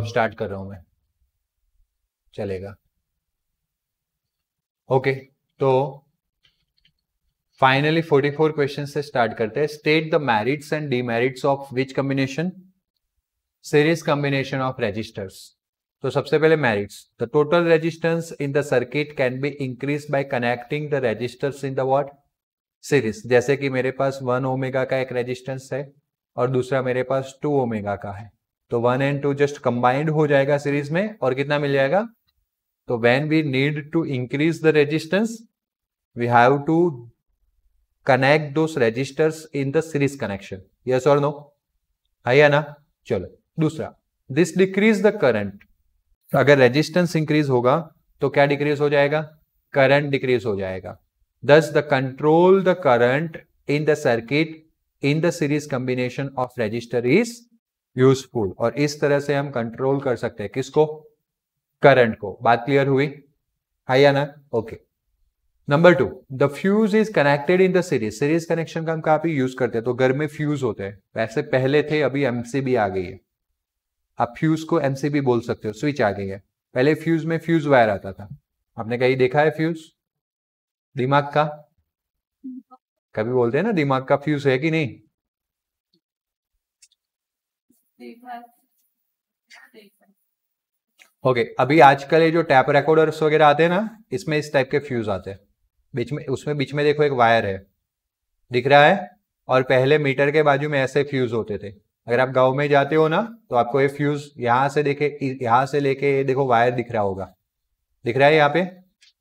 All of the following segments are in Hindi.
स्टार्ट कर रहा हूं मैं, चलेगा। ओके, तो फाइनली 44 क्वेश्चन से स्टार्ट करते हैं। State the merits and demerits of which combination? Series combination of resistors. तो सबसे पहले merits, the total resistance in the circuit can be increase by connecting the resistors in the what? Series. जैसे कि मेरे पास 1 ओमेगा का एक रेजिस्टेंस है और दूसरा मेरे पास 2 ओमेगा का है, तो 1 and 2 जस्ट कंबाइंड हो जाएगा सीरीज में, और कितना मिल जाएगा? तो when we need to increase the resistance we have to connect those resistors in the series connection. Yes और नो? है या ना? चलो दूसरा, दिस डिक्रीज द करंट। अगर रेजिस्टेंस इंक्रीज होगा तो क्या डिक्रीज हो जाएगा? करंट डिक्रीज हो जाएगा। Thus the control the current in the circuit in the series combination of resistor is useful. और इस तरह से हम कंट्रोल कर सकते हैं किसको? करंट को। बात क्लियर हुई? है या ना? Okay. Number 2, the fuse is connected in the series. Series connection का हम कहाँ पे यूज करते हैं? तो घर में फ्यूज होते हैं, वैसे पहले थे, अभी एमसीबी आ गई है। आप फ्यूज को एमसीबी बोल सकते हो, स्विच आ गई है। पहले फ्यूज में फ्यूज वायर आता था, आपने कहीं देखा है फ्यूज? दिमाग का कभी बोलते हैं ना, दिमाग का फ्यूज है कि नहीं? ओके, अभी आजकल ये जो टैप रिकॉर्डर्स वगैरह आते हैं ना, इसमें इस टाइप के फ्यूज आते हैं। बीच में, उसमें बीच में देखो एक वायर है, दिख रहा है? और पहले मीटर के बाजू में ऐसे फ्यूज होते थे। अगर आप गांव में जाते हो ना, तो आपको ये फ्यूज यहां से देखे, यहां से लेके देखो वायर दिख रहा होगा, दिख रहा है यहाँ पे,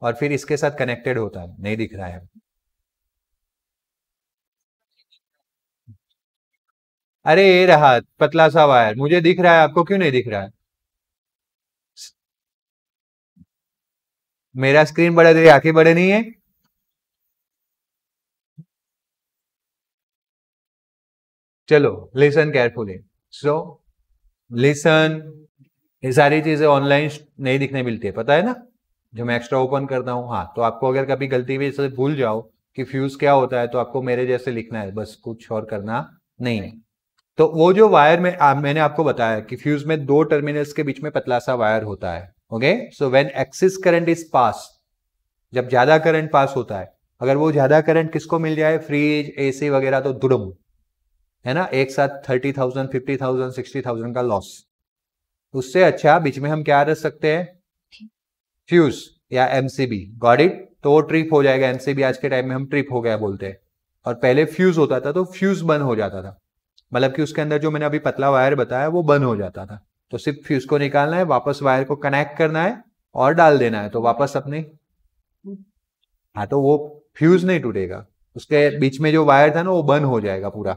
और फिर इसके साथ कनेक्टेड होता है। नहीं दिख रहा है? अरे ये रहा पतला सा वायर, मुझे दिख रहा है, आपको क्यों नहीं दिख रहा है? मेरा स्क्रीन बड़ा, तेरी आंखें बड़े नहीं है? चलो लिसन केयरफुली। सो लिसन, ये सारी चीजें ऑनलाइन नहीं दिखने मिलती है, पता है ना, जो मैं एक्स्ट्रा ओपन करता हूँ। हाँ, तो आपको अगर कभी गलती भी से भूल जाओ कि फ्यूज क्या होता है, तो आपको मेरे जैसे लिखना है, बस कुछ और करना नहीं है। तो वो जो वायर में मैंने आपको बताया कि फ्यूज में 2 टर्मिनल्स के बीच में पतला सा वायर होता है। Okay, so when axis current is pass, जब ज्यादा करंट पास होता है, अगर वो ज्यादा करंट किसको मिल जाए, फ्रिज एसी वगैरह, तो दुडम, है ना, एक साथ 30,000 50,000 60,000 का लॉस। उससे अच्छा बीच में हम क्या रख सकते हैं? फ्यूज या एमसीबी। Got it? तो वो ट्रिप हो जाएगा। एमसीबी आज के टाइम में हम ट्रिप हो गया बोलते हैं, और पहले फ्यूज होता था तो फ्यूज बंद हो जाता था, मतलब कि उसके अंदर जो मैंने अभी पतला वायर बताया वो बंद हो जाता था। तो सिर्फ फ्यूज को निकालना है, वापस वायर को कनेक्ट करना है और डाल देना है, तो वापस अपने, हाँ, तो वो फ्यूज नहीं टूटेगा, उसके बीच में जो वायर था ना वो बंद हो जाएगा पूरा।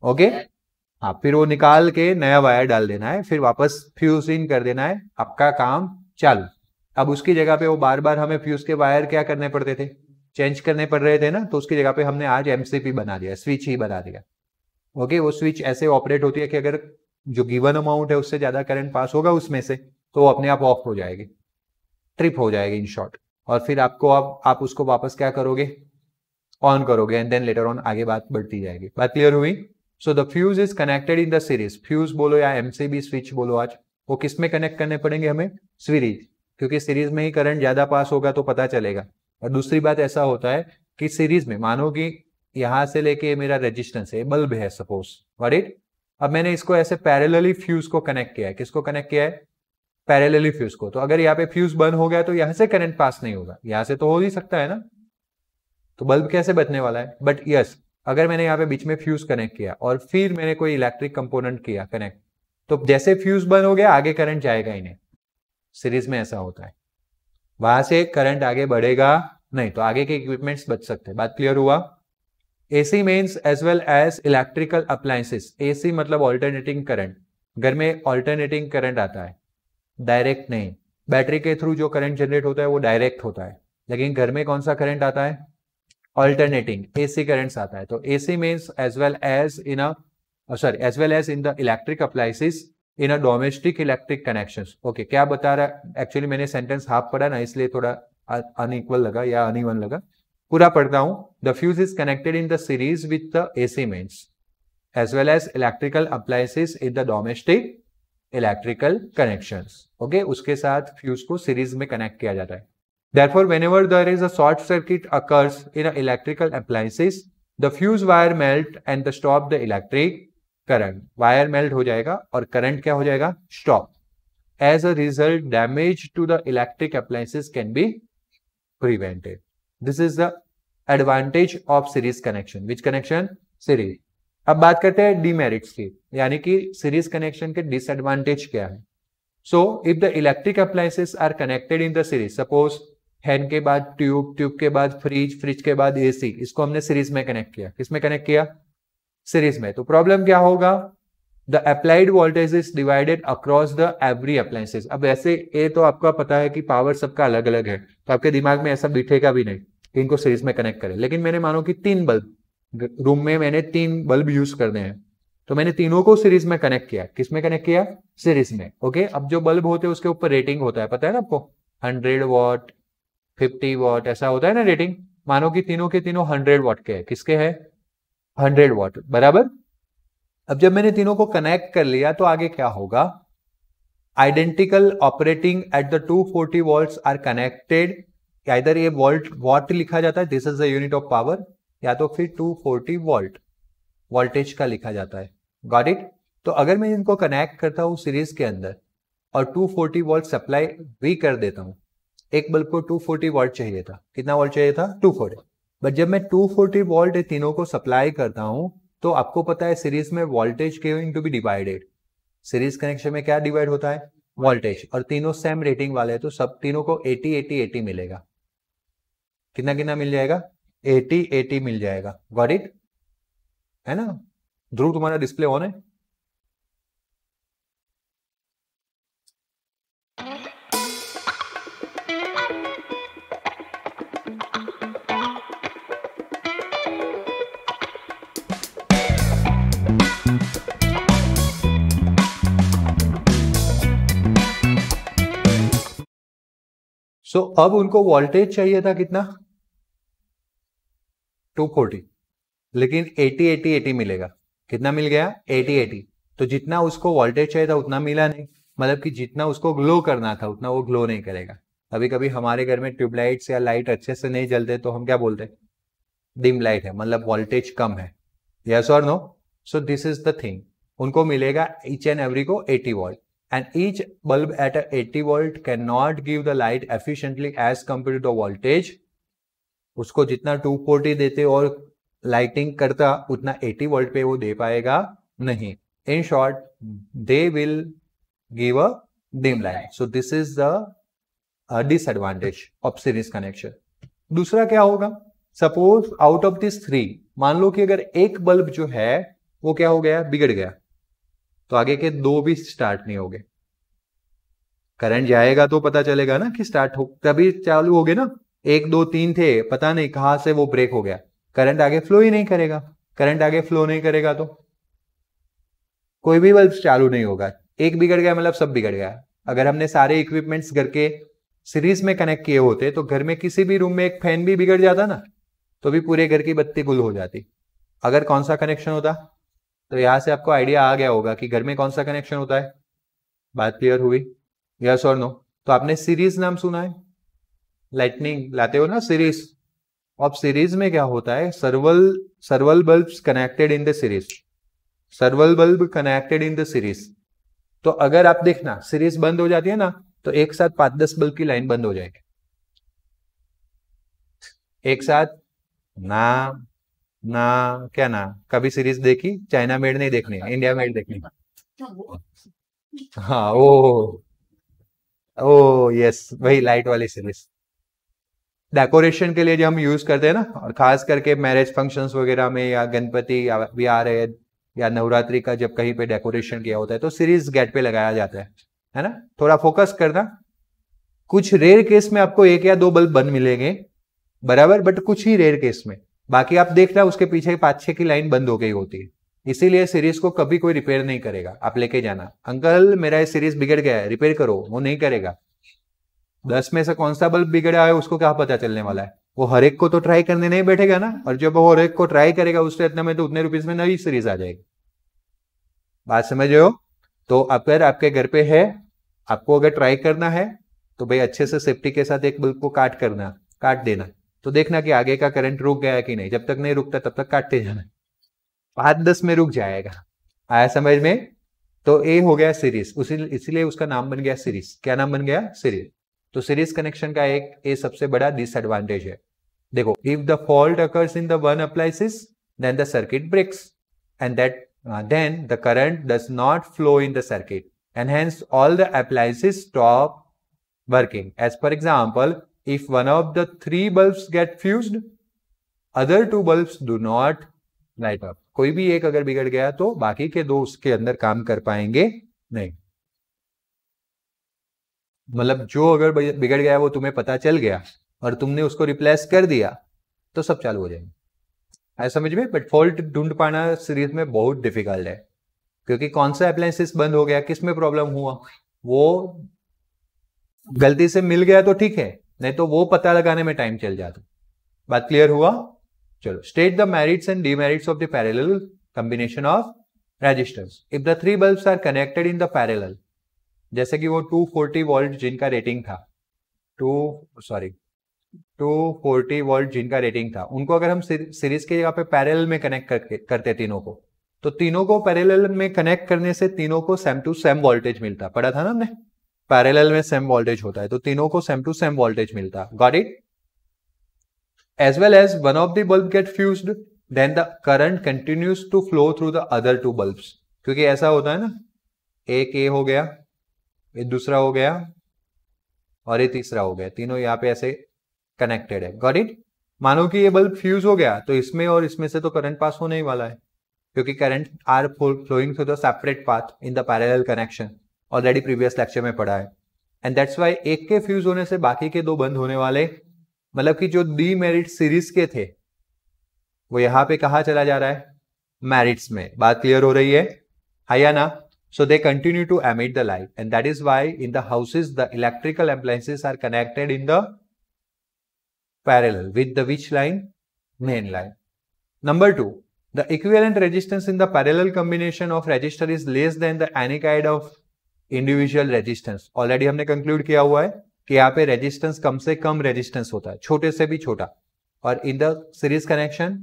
ओके, हाँ, फिर वो निकाल के नया वायर डाल देना है, फिर वापस फ्यूज इन कर देना है, आपका काम चालू। अब उसकी जगह पे वो बार बार हमें फ्यूज के वायर क्या करने पड़ते थे? चेंज करने पड़ रहे थे ना, तो उसकी जगह पे हमने आज एमसीपी बना दिया, स्विच ही बना दिया। ओके, वो स्विच ऐसे ऑपरेट होती है कि अगर जो गिवन अमाउंट है उससे ज्यादा करंट पास होगा उसमें से, तो वो अपने आप ऑफ हो जाएगी, ट्रिप हो जाएगी इन शॉर्ट, और फिर आपको आप उसको वापस क्या करोगे, ऑन करोगे, एंड देन लेटर ऑन आगे बात बढ़ती जाएगी। बात क्लियर हुई? So the fuse is connected in the series, fuse बोलो या एमसीबी स्विच बोलो, आज वो किस में कनेक्ट करने पड़ेंगे हमें, सीरीज, क्योंकि सीरीज में ही करंट ज्यादा पास होगा तो पता चलेगा। और दूसरी बात ऐसा होता है कि सीरीज में मानो कि यहां से लेके मेरा रेजिस्टेंस है, बल्ब है सपोज, व्हाट इट, अब मैंने इसको ऐसे पैरेलली फ्यूज को कनेक्ट किया है, किसको कनेक्ट किया है, पैरेलली फ्यूज को, तो अगर यहाँ पे फ्यूज बंद हो गया तो यहां से करंट पास नहीं होगा, यहां से तो हो ही सकता है ना, तो बल्ब कैसे बचने वाला है। बट यस, अगर मैंने यहाँ पे बीच में फ्यूज कनेक्ट किया और फिर मैंने कोई इलेक्ट्रिक कंपोनेंट किया कनेक्ट, तो जैसे फ्यूज बंद हो गया आगे करंट जाएगा ही नहीं, सीरीज में ऐसा होता है, वहां से करंट आगे बढ़ेगा नहीं, तो आगे के इक्विपमेंट्स बच सकते हैं। बात क्लियर हुआ? AC mains as well as electrical appliances, AC मतलब ऑल्टरनेटिंग करंट, घर में ऑल्टरनेटिंग करंट आता है, डायरेक्ट नहीं, बैटरी के थ्रू जो करंट जनरेट होता है वो डायरेक्ट होता है, लेकिन घर में कौन सा करंट आता है, ऑल्टरनेटिंग एसी करंट्स आता है। तो AC mains as well as in as well as in the electric appliances in a domestic electric connections. Okay, क्या बता रहा है, एक्चुअली मैंने सेंटेंस हाफ पढ़ा ना, इसलिए थोड़ा अनइक्वल लगा या अनइवन लगा, पूरा पढ़ता हूं। The fuse is connected in the series with the AC mains as well as electrical appliances in the domestic electrical connections. Okay, उसके साथ फ्यूज को सीरीज में कनेक्ट किया जाता है। Therefore, whenever there is a short circuit occurs in a electrical appliances, the fuse wire melt and the stop the electric current. Wire melt हो जाएगा और current क्या हो जाएगा, stop. As a result, damage to the electric appliances can be prevented. This is the advantage of series connection. Which connection? Series. अब बात करते हैं demerits की, यानी कि series connection के disadvantage क्या है। So, if the electric appliances are connected in the series, suppose fan के बाद ट्यूब, ट्यूब के बाद फ्रिज, फ्रिज के बाद एसी, इसको हमने सीरीज में कनेक्ट किया, किसमें कनेक्ट किया, सीरीज में, तो प्रॉब्लम क्या होगा, the applied voltage is divided across the every appliances. अब ऐसे ये तो आपका पता है कि पावर सबका अलग अलग है, तो आपके दिमाग में ऐसा बिठेगा भी नहीं कि इनको सीरीज में कनेक्ट करें, लेकिन मैंने मानो कि 3 बल्ब रूम में, मैंने 3 बल्ब यूज करने हैं, तो मैंने तीनों को सीरीज में कनेक्ट किया, किसमें कनेक्ट किया, सीरीज में। ओके, अब जो बल्ब होते हैं उसके ऊपर रेटिंग होता है, पता है ना आपको, 100 वॉट, 50 वॉट, ऐसा होता है ना रेटिंग। मानो कि तीनों के तीनों 100 वॉट के हैं, किसके हैं, 100 वॉट, बराबर। अब जब मैंने तीनों को कनेक्ट कर लिया तो आगे क्या होगा, identical operating at the 240 volts are connected, इधर ये वोल्ट वॉट लिखा जाता है, this is the unit of power, या तो फिर 240 वोल्ट वोल्टेज का लिखा जाता है, गॉट इट। तो अगर मैं इनको कनेक्ट करता हूं सीरीज के अंदर और 240 वोल्ट सप्लाई भी कर देता हूं, एक बल्ब को 240 वोल्ट चाहिए था, कितना वोल्ट चाहिए था, 240, बट जब मैं 240 वोल्ट तीनों को सप्लाई करता हूं तो आपको पता है सीरीज में voltage going to be divided, series connection में क्या डिवाइड होता है, वोल्टेज, और तीनों सेम रेटिंग वाले हैं तो सब तीनों को 80 80 80 मिलेगा, कितना कितना मिल जाएगा, 80 80 मिल जाएगा, गॉट इट, है ना। ध्रुव तुम्हारा डिस्प्ले ऑन है, सो अब उनको वोल्टेज चाहिए था कितना, 240, लेकिन 80 80 80 मिलेगा, कितना मिल गया, 80 80, तो जितना उसको वोल्टेज चाहिए था उतना मिला नहीं, मतलब कि जितना उसको ग्लो करना था उतना वो ग्लो नहीं करेगा। कभी कभी हमारे घर में ट्यूबलाइट्स या लाइट अच्छे से नहीं जलते तो हम क्या बोलते हैं, डिम लाइट है, मतलब वोल्टेज कम है, यस और no. So this is the thing, उनको मिलेगा ईच एंड एवरी को 80 volt, and each bulb at a 80 volt cannot give the light efficiently as compared to the voltage। उसको जितना 240 देते और लाइटिंग करता उतना 80 वोल्ट पे वो दे पाएगा नहीं, in short they will give a dim light. So this is the disadvantage of series connection. दूसरा क्या होगा, सपोज आउट ऑफ दिस 3, मान लो कि अगर एक बल्ब जो है वो क्या हो गया, बिगड़ गया, तो आगे के 2 भी स्टार्ट नहीं होंगे, करंट जाएगा तो पता चलेगा ना कि स्टार्ट हो, तभी चालू हो गए ना, 1 2 3 थे, पता नहीं कहां से वो ब्रेक हो गया, करंट आगे फ्लो ही नहीं करेगा। करंट आगे फ्लो नहीं करेगा तो कोई भी बल्ब चालू नहीं होगा। एक बिगड़ गया मतलब सब बिगड़ गया। अगर हमने सारे इक्विपमेंट्स घर के सीरीज में कनेक्ट किए होते तो घर में किसी भी रूम में एक फैन भी बिगड़ जाता ना, तो भी पूरे घर की बत्ती गुल हो जाती। अगर कौन सा कनेक्शन होता, तो यहां से आपको आइडिया आ गया होगा कि घर में कौन सा कनेक्शन होता है। बात क्लियर हुई? यस और नो? तो आपने सीरीज नाम सुना है, लाइटनिंग लाते हो ना सीरीज। अब सीरीज में क्या होता है, several bulbs connected in the series, several bulb connected in the series. तो अगर आप देखना सीरीज बंद हो जाती है ना, तो एक साथ 5-10 बल्ब की लाइन बंद हो जाएगी एक साथ। ना ना क्या ना, कभी सीरीज देखी? चाइना मेड नहीं देखनी, इंडिया मेड देखनी। हाँ ओ ओ यस, वही लाइट वाली सीरीज डेकोरेशन के लिए जो हम यूज करते हैं ना, और खास करके मैरिज फंक्शंस वगैरह में, या गणपति भी आ रहे हैं, या नवरात्रि का जब कहीं पे डेकोरेशन किया होता है तो सीरीज गेट पे लगाया जाता है ना। थोड़ा फोकस करना। कुछ रेयर केस में आपको 1 या 2 बल्ब बंद मिलेंगे, बराबर, बट कुछ ही रेयर केस में। बाकी आप देखना उसके पीछे 5-6 की लाइन बंद हो गई होती है। इसीलिए सीरीज को कभी कोई रिपेयर नहीं करेगा। आप लेके जाना, अंकल मेरा ये सीरीज बिगड़ गया है, रिपेयर करो, वो नहीं करेगा। 10 में से कौन सा बल्ब बिगड़ा है उसको क्या पता चलने वाला है। वो हर एक को तो ट्राई करने नहीं बैठेगा ना, और जब वो हर एक को ट्राई करेगा उससे इतने में तो उतने रुपीज में नई सीरीज आ जाएगी। बात समझ रहे हो? तो अगर आपके घर पे है, आपको अगर ट्राई करना है तो भाई अच्छे से सेफ्टी के साथ एक बल्ब को काट देना, तो देखना कि आगे का करंट रुक गया कि नहीं। जब तक नहीं रुकता तब तक काटते जाना, 5-10 में रुक जाएगा। आया समझ में? तो ए हो गया सीरीज, इसीलिए उसका नाम बन गया सीरीज। क्या नाम बन गया? सीरीज। तो सीरीज कनेक्शन का एक ये सबसे बड़ा डिसएडवांटेज है। देखो, if the fault occurs in the one appliances then the circuit breaks and that then the current does not flow in the circuit and hence all the appliances stop working. As per example, if one of the 3 bulbs get fused, other 2 bulbs do not light up. कोई भी एक अगर बिगड़ गया तो बाकी के 2 उसके अंदर काम कर पाएंगे नहीं। मतलब जो अगर बिगड़ गया वो तुम्हें पता चल गया और तुमने उसको रिप्लेस कर दिया तो सब चालू हो जाएंगे। है समझ में? बट फॉल्ट ढूंढ पाना सीरीज में बहुत डिफिकल्ट है, क्योंकि कौन सा अप्लायंसेस बंद हो गया, किस में प्रॉब्लम हुआ, वो गलती से मिल गया तो ठीक है, नहीं तो वो पता लगाने में टाइम चल जाता। बात क्लियर हुआ? चलो, state the merits and demerits of the parallel combination of resistors if the 3 bulbs are connected in the parallel. जैसे कि वो 240 वोल्ट जिनका रेटिंग था, 240 वोल्ट जिनका रेटिंग था, उनको अगर हम सीरीज के जगह पे पैरेलल में कनेक्ट करते तीनों को, तो तीनों को पैरेलल में कनेक्ट करने से तीनों को सेम टू सेम वोल्टेज मिलता। पढ़ा था ना हमने, पैरेलल में सेम वोल्टेज होता है तो तीनों को सेम टू सेम वोल्टेज मिलता। Got it? As well as one of the bulb get fused then the current continues to flow through the other 2 bulbs. क्योंकि ऐसा होता है ना, एक ए हो गया, ये दूसरा हो गया और ये तीसरा हो गया, तीनों यहाँ पे ऐसे कनेक्टेड है। Got it? मानो कि ये बल्ब फ्यूज हो गया तो इसमें और इसमें से तो करंट पास होने ही वाला है, क्योंकि current are flowing through the separate path in the parallel connection. Already previous lecture में पढ़ा है। एंड दैट्स व्हाई एक के फ्यूज होने से बाकी के 2 बंद होने वाले, मतलब कि जो डीमेरिट सीरीज के थे वो यहां पे कहा चला जा रहा है, मैरिट्स में। बात क्लियर हो रही है? है या ना? So they continue to emit the light, and that is why in the houses the electrical appliances are connected in the parallel with the which line? Main line. Number 2, the equivalent resistance in the parallel combination of resistor is less than the any kind of individual resistance. Already हमने conclude किया हुआ है कि यहाँ पे resistance कम से कम resistance होता है, छोटे से भी छोटा, और in the series connection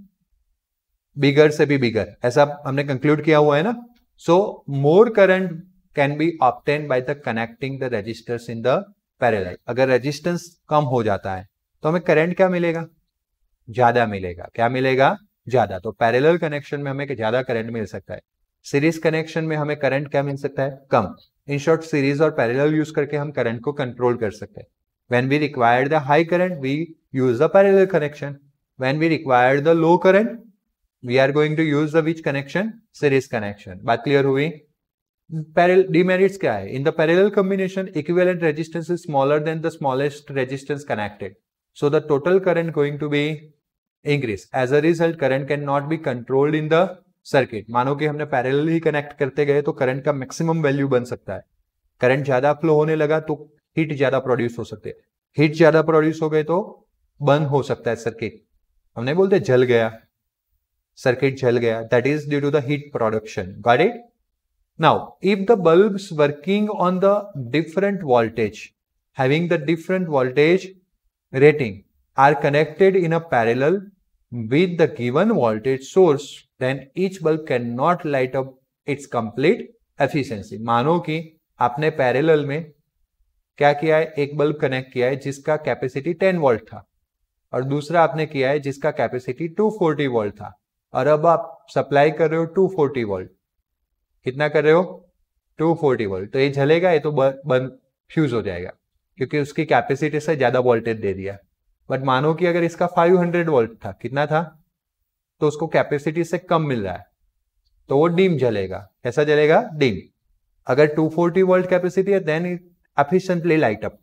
bigger से भी bigger, ऐसा हमने conclude किया हुआ है ना। So more current can be obtained by the connecting the resistors in the parallel. अगर resistance कम हो जाता है तो हमें करंट क्या मिलेगा? ज्यादा मिलेगा। क्या मिलेगा? ज्यादा। तो पैरेलल कनेक्शन में हमें ज्यादा करंट मिल सकता है, सीरीज कनेक्शन में हमें करंट क्या मिल सकता है? कम। इन शॉर्ट, सीरीज और पैरेलल यूज करके हम करंट को कंट्रोल कर सकते हैं। When we require the high current, we use the parallel connection. When we require the low current, we are going to use the which connection? Series connection. बात क्लियर हुई? Demerits क्या है? In the parallel combination, equivalent resistance is smaller than the smallest resistance connected. so the total current going to be increase. As a result, current cannot be controlled in the circuit. मानो कि हमने पैरेलल ही कनेक्ट करते गए तो करंट का मैक्सिमम वैल्यू बन सकता है. करंट ज्यादा फ्लो होने लगा तो हीट ज्यादा प्रोड्यूस हो सकते हैं. हीट ज्यादा प्रोड्यूस हो गए तो बंद हो सकता है सर्किट. हम नहीं बोलते जल गया, सर्किट जल गया. That is due to the heat production. Got it? Now if the bulbs working on the different voltage, having the different voltage rating, are connected in a parallel with the given voltage source, then each bulb cannot light up its complete efficiency. मानो कि आपने पैरेलल में क्या किया है, एक बल्ब कनेक्ट किया है जिसका कैपेसिटी 10 वोल्ट था और दूसरा आपने किया है जिसका कैपेसिटी 240 वोल्ट था, और अब आप सप्लाई कर रहे हो 240 वोल्ट. कितना कर रहे हो? 240 वोल्ट. तो ये जलेगा, ये तो बंद फ्यूज हो जाएगा क्योंकि उसकी कैपेसिटी से ज्यादा वोल्टेज दे दिया. बट मानो कि अगर इसका 500 वोल्ट था, कितना था, तो उसको कैपेसिटी से कम मिल रहा है तो वो डिम जलेगा. कैसा जलेगा? डिम. अगर 240 वोल्ट कैपेसिटी है then it efficiently light up,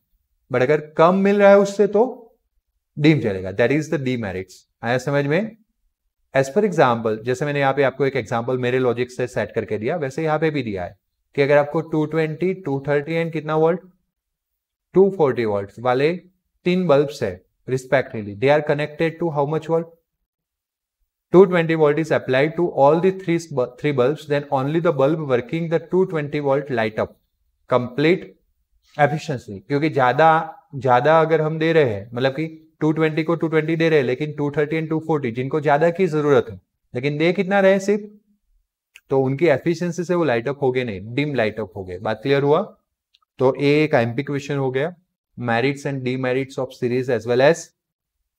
but अगर कम मिल रहा है उससे तो डिम जलेगा. That is the demerits. आया समझ में? एज पर एग्जाम्पल, जैसे मैंने यहाँ पे आपको एक एग्जाम्पल मेरे लॉजिक से सेट करके दिया, वैसे यहाँ पे भी दिया है कि अगर आपको 220, 230 एंड कितना वोल्ट, 240 वोल्ट वाले तीन बल्ब्स है respectively, they are connected to how much volt? 220 volt is applied to all the three bulbs, then only the bulb working the 220 volt light up complete efficiency. क्योंकि ज्यादा अगर हम दे रहे हैं, मतलब कि 220 को 220 दे रहे हैं लेकिन 230 एंड 240 जिनको ज्यादा की जरूरत है लेकिन दे कितना रहे सिर्फ, तो उनकी एफिशिएंसी से वो लाइट अप हो गए नहीं, डिम लाइट अप हो गए. बात क्लियर हुआ? तो एक एमपी क्वेश्चन हो गया, merits and demerits of series as well as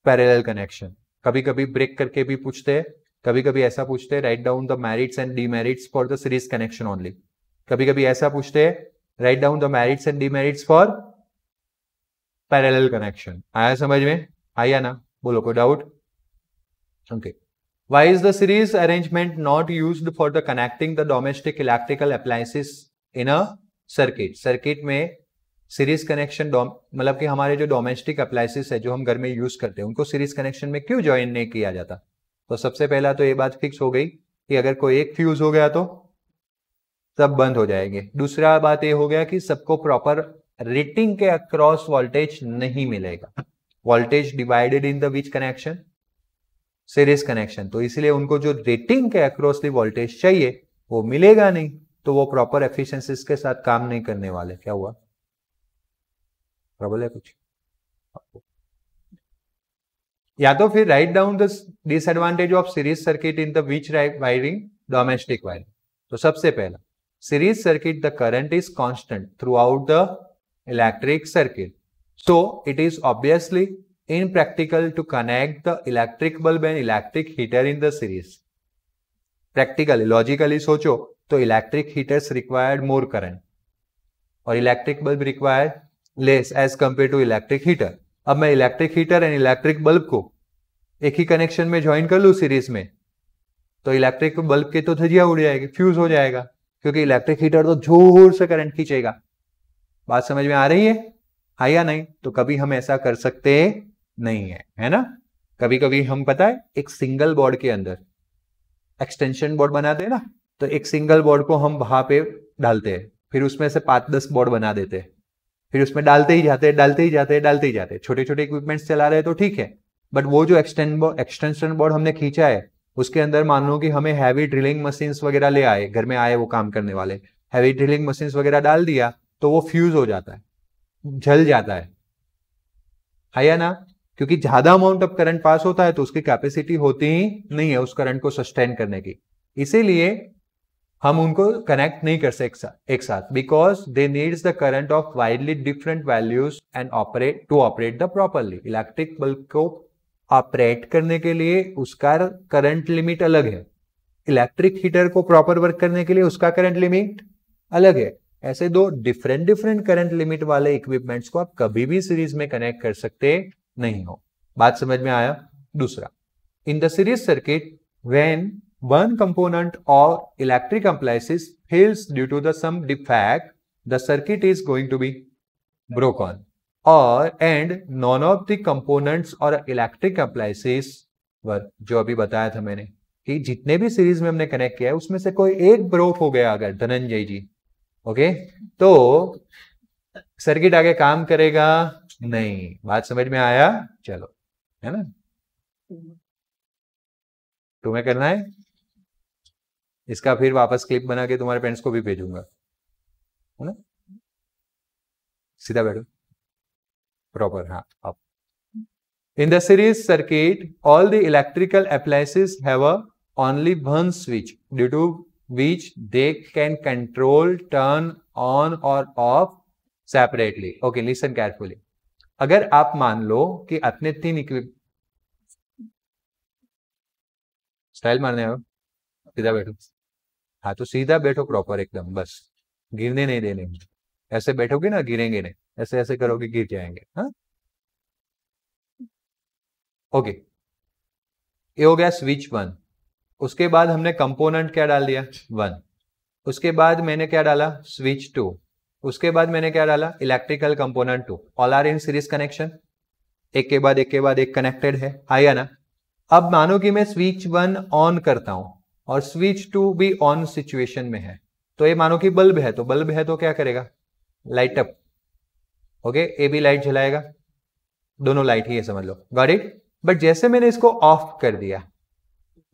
parallel connection. कभी कभी ब्रेक करके भी पूछते हैं, कभी कभी ऐसा पूछते हैं, write down the merits and demerits for the series connection only. कभी कभी ऐसा पूछते हैं, write down the merits and demerits for parallel connection. आया समझ में? आया ना? बोलो कोई doubt? Okay. Why is the series arrangement not used for the connecting the domestic electrical appliances in a circuit? Circuit में सीरीज कनेक्शन, मतलब कि हमारे जो डोमेस्टिक अप्लायंसेस है जो हम घर में यूज करते हैं उनको सीरीज कनेक्शन में क्यों ज्वाइन नहीं किया जाता? तो सबसे पहला तो ये बात फिक्स हो गई कि अगर कोई एक फ्यूज हो गया तो सब बंद हो जाएंगे. दूसरा बात ये हो गया कि सबको प्रॉपर रेटिंग के अक्रॉस वोल्टेज नहीं मिलेगा. Voltage divided in the which connection? Series connection. तो इसलिए उनको जो रेटिंग के अक्रॉस दी वोल्टेज चाहिए वो मिलेगा नहीं, तो वो प्रॉपर एफिशिएंसीज के साथ काम नहीं करने वाले. क्या हुआ? प्रॉब्लम है कुछ? या तो फिर write down the disadvantage of series circuit in the which wiring? Domestic wiring. तो सबसे पहला, series circuit the current is constant through out the electric circuit, so it is obviously impractical to connect the electric bulb and electric heater in the series. Practically, logically सोचो तो electric heaters required more current और electric bulb required less as compared to electric heater. अब मैं electric heater and electric bulb को एक ही कनेक्शन में ज्वाइन कर लूं सीरीज में, तो इलेक्ट्रिक बल्ब के तो धजिया उड़ जाएगी, फ्यूज हो जाएगा, क्योंकि इलेक्ट्रिक हीटर तो जोर से करंट खींचेगा. बात समझ में आ रही है? हाँ या नहीं? तो कभी हम ऐसा कर सकते नहीं है ना? कभी कभी हम, पता है, एक सिंगल बोर्ड के अंदर एक्सटेंशन बोर्ड बनाते हैं ना, तो एक सिंगल बोर्ड को हम वहां पे डालते हैं, फिर उसमें से 5-10 बोर्ड बना देते हैं, फिर उसमें डालते ही जाते. छोटे छोटे इक्विपमेंट्स चला रहे हैं तो ठीक है, बट वो जो एक्सटेंशन बोर्ड हमने खींचा है उसके अंदर मान लो कि हमें हैवी ड्रिलिंग मशीन्स वगैरह ले आए, घर में आए वो काम करने वाले, हैवी ड्रिलिंग मशीन्स वगैरह डाल दिया तो वो फ्यूज हो जाता है, जल जाता है या ना? क्योंकि ज्यादा अमाउंट ऑफ करंट पास होता है तो उसकी कैपेसिटी होती ही नहीं है उस करंट को सस्टेन करने की. इसीलिए हम उनको कनेक्ट नहीं कर सकते एक साथ, because they needs the current of widely different values and operate the properly. Electric bulb को ऑपरेट करने के लिए उसका करंट लिमिट अलग है, इलेक्ट्रिक हीटर को प्रॉपर वर्क करने के लिए उसका करंट लिमिट अलग है. ऐसे दो डिफरेंट करंट लिमिट वाले इक्विपमेंट्स को आप कभी भी सीरीज में कनेक्ट कर सकते नहीं हो. बात समझ में आया? दूसरा, in the series circuit when one component or electric appliances fails due to the some defect, the circuit is going to be broken. और and none of the components or electric appliances were, जो अभी बताया था मैंने कि जितने भी सीरीज में हमने कनेक्ट किया है उसमें से कोई एक ब्रोक हो गया अगर धनंजय जी, ओके, तो सर्किट आगे काम करेगा नहीं। बात समझ में आया? चलो, है ना, तुम्हें करना है इसका, फिर वापस क्लिप बना के तुम्हारे पेरेंट्स को भी भेजूंगा, है ना। सीधा बैठो प्रॉपर, हाँ। अब in the series circuit all the electrical appliances have a only one switch due to which they can control turn on or off separately. Okay, listen carefully. अगर आप मान लो कि अपने 3 इक्विप स्टाइल मारने हो, सीधा बैठो, हाँ तो सीधा बैठो प्रॉपर एकदम, बस गिरने नहीं देने। ऐसे बैठोगे ना गिरेंगे नहीं, ऐसे ऐसे करोगे गिर जाएंगे, हाँ। ओके, ये हो गया स्विच 1। उसके बाद हमने कंपोनेंट क्या डाल दिया 1। उसके बाद मैंने क्या डाला स्विच 2। उसके बाद मैंने क्या डाला electrical component 2। All are in series connection, एक के बाद एक के बाद एक कनेक्टेड है, आया ना। अब मानो कि मैं स्विच 1 ऑन करता हूं और स्विच 2 भी ऑन सिचुएशन में है, तो ये मानो कि बल्ब है, तो बल्ब है तो क्या करेगा लाइट अप, ओके, ए भी लाइट जलाएगा, दोनों लाइट ही है समझ लो, गॉट इट। बट जैसे मैंने इसको ऑफ कर दिया,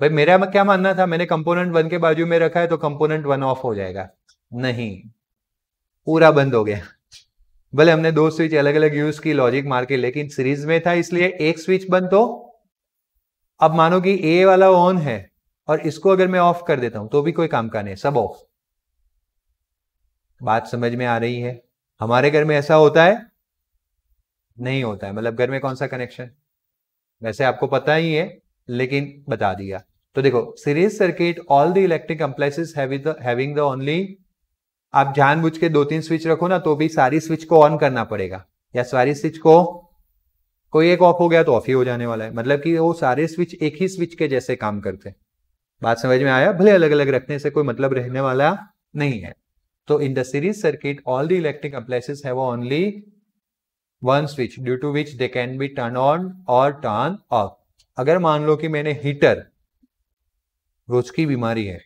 भाई मेरा क्या मानना था, मैंने कंपोनेंट 1 के बाजू में रखा है तो कंपोनेंट 1 ऑफ हो जाएगा, नहीं, पूरा बंद हो गया। भले हमने 2 स्विच अलग अलग यूज की लॉजिक मार के, लेकिन सीरीज में था इसलिए एक स्विच बंद। तो अब मानो कि ए वाला ऑन है और इसको अगर मैं ऑफ कर देता हूं तो भी कोई काम का नहीं, सब ऑफ। बात समझ में आ रही है? हमारे घर में ऐसा होता है? नहीं होता है। मतलब घर में कौन सा कनेक्शन, वैसे आपको पता ही है लेकिन बता दिया। तो देखो series circuit all the electric appliances having the only, आप जानबूझ के 2-3 स्विच रखो ना तो भी सारी स्विच को ऑन करना पड़ेगा, या सारी स्विच को, कोई एक ऑफ हो गया तो ऑफ ही हो जाने वाला है, मतलब कि वो सारे स्विच एक ही स्विच के जैसे काम करते हैं। बात समझ में आया? भले अलग अलग रखने से कोई मतलब रहने वाला नहीं है। तो in the series circuit all the electric appliances have only one switch due to which they can be turn on और टर्न ऑफ। अगर मान लो कि मैंने हीटर, रोज की बीमारी है,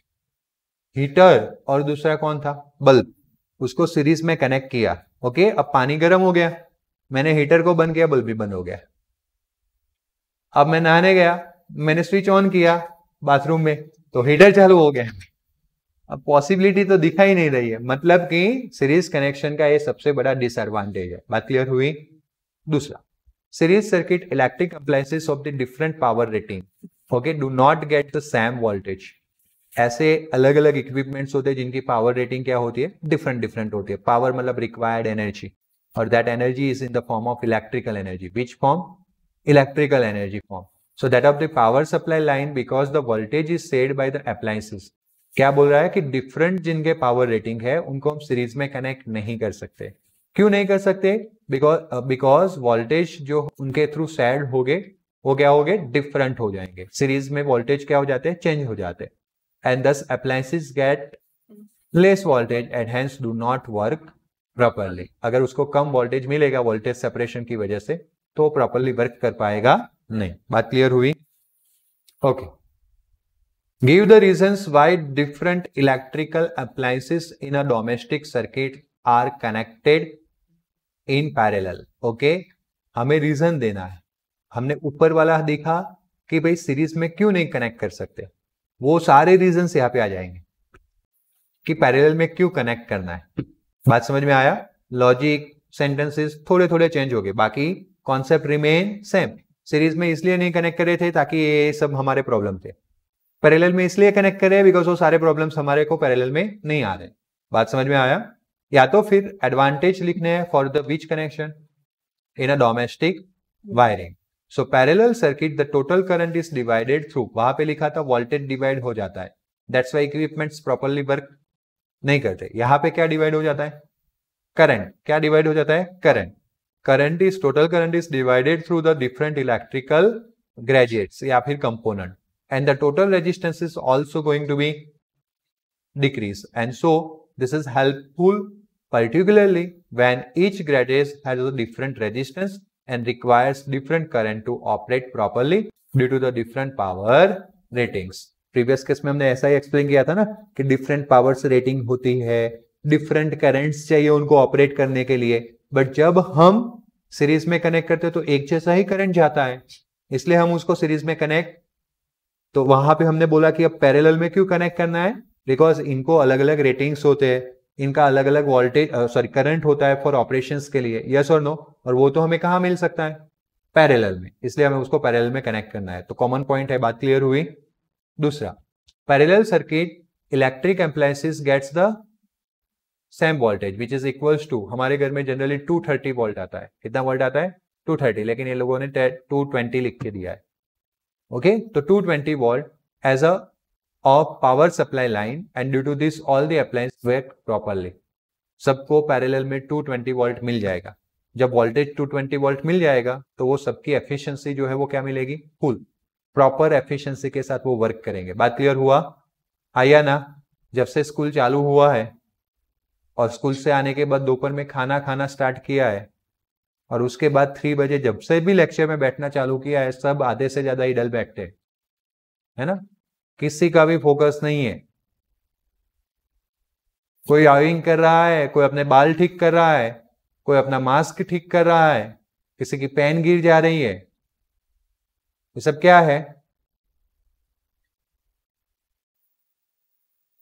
हीटर और दूसरा कौन था बल्ब, उसको सीरीज में कनेक्ट किया, ओके, अब पानी गर्म हो गया, मैंने हीटर को बंद किया, बल्ब भी बंद हो गया। अब मैं नहाने गया, मैंने स्विच ऑन किया बाथरूम में तो हीटर चालू हो गया। अब पॉसिबिलिटी तो दिखा ही नहीं रही है, मतलब कि सीरीज कनेक्शन का ये सबसे बड़ा डिसएडवांटेज है। बात क्लियर हुई? दूसरा, series circuit electric appliances of the different power rating, okay, do not get the same voltage. ऐसे अलग अलग इक्विपमेंट्स होते हैं जिनकी पावर रेटिंग क्या होती है, डिफरेंट डिफरेंट होती है। पावर मतलब रिक्वायर्ड एनर्जी, और that energy is in the form of electrical energy. Which form? Electrical energy form. So that of the power supply line because the voltage is said by the appliances. क्या बोल रहा है कि डिफरेंट जिनके पावर रेटिंग है उनको हम सीरीज में कनेक्ट नहीं कर सकते। क्यों नहीं कर सकते? बिकॉज वोल्टेज जो उनके थ्रू सेड हो गए वो क्या हो गए, डिफरेंट हो जाएंगे। सीरीज में वोल्टेज क्या हो जाते हैं, चेंज हो जाते हैं, and thus appliances get less voltage and hence do not work properly। अगर उसको कम वोल्टेज मिलेगा वोल्टेज सेपरेशन की वजह से तो प्रॉपरली वर्क कर पाएगा नहीं। बात क्लियर हुई? Okay, give the reasons why different electrical appliances in a domestic circuit are connected in parallel. Okay, हमें रीजन देना है। हमने ऊपर वाला देखा कि भाई सीरीज में क्यों नहीं कनेक्ट कर सकते, वो सारे रीजंस यहां पे आ जाएंगे कि पैरेलल में क्यों कनेक्ट करना है। बात समझ में आया? लॉजिक सेंटेंसेस थोड़े थोड़े चेंज हो गए, बाकी कॉन्सेप्ट रिमेन सेम। सीरीज में इसलिए नहीं कनेक्ट कर रहे थे ताकि ये सब हमारे प्रॉब्लम थे, पैरेलल में इसलिए कनेक्ट कर रहे हैं बिकॉज वो सारे प्रॉब्लम्स हमारे को पैरेलल में नहीं आ रहे। बात समझ में आया? या तो फिर एडवांटेज लिखने हैं for the which connection in a domestic wiring. So parallel circuit the total current is divided through, वहां पे लिखा था वोल्टेज डिवाइड हो जाता है, that's why equipments properly work नहीं करते। यहां पे क्या डिवाइड हो जाता है, करंट। क्या डिवाइड हो जाता है, current. Current is total current is divided through the different electrical graduates या फिर component, and the total resistance is also going to be decrease, and so this is helpful particularly when each garage has a different resistance and requires different current to operate properly due to the different power ratings. Previous case में हमने ऐसा ही एक्सप्लेन किया था ना कि डिफरेंट पावर्स रेटिंग होती है, डिफरेंट करंट्स चाहिए उनको ऑपरेट करने के लिए, बट जब हम सीरीज में कनेक्ट करते हैं तो एक जैसा ही करंट जाता है, इसलिए हम उसको सीरीज में कनेक्ट, तो वहां पे हमने बोला कि अब पैरेलल में क्यों कनेक्ट करना है, बिकॉज इनको अलग अलग रेटिंग्स होते हैं, इनका अलग अलग वोल्टेज करंट होता है फॉर ऑपरेशंस के लिए, यस और नो, और वो तो हमें कहाँ मिल सकता है, पैरेलल में, इसलिए हमें उसको पैरेलल में कनेक्ट करना है। तो कॉमन पॉइंट है, बात क्लियर हुई। दूसरा, parallel circuit electric appliances gets the same voltage which is equals to, हमारे घर में जनरली 230 वोल्ट आता है, कितना वोल्ट आता है 230, लेकिन ये लोगों ने 220 लिख के दिया है, ओके। तो 220 volt as a of power supply line and due to this all the appliances work properly, सबको पैरेलल में 220 वोल्ट मिल जाएगा। जब वोल्टेज 220 वोल्ट मिल जाएगा तो वो सबकी एफिशिएंसी जो है वो क्या मिलेगी, फुल प्रॉपर एफिशिएंसी के साथ वो वर्क करेंगे। बात क्लियर हुआ, आया ना। जब से स्कूल चालू हुआ है और स्कूल से आने के बाद दोपहर में खाना खाना स्टार्ट किया है और उसके बाद 3 बजे जब से भी लेक्चर में बैठना चालू किया है, सब आधे से ज्यादा इडल बैठते हैं, है ना, किसी का भी फोकस नहीं है, कोई आयरिंग कर रहा है, कोई अपने बाल ठीक कर रहा है, कोई अपना मास्क ठीक कर रहा है, किसी की पेन गिर जा रही है, ये सब क्या है,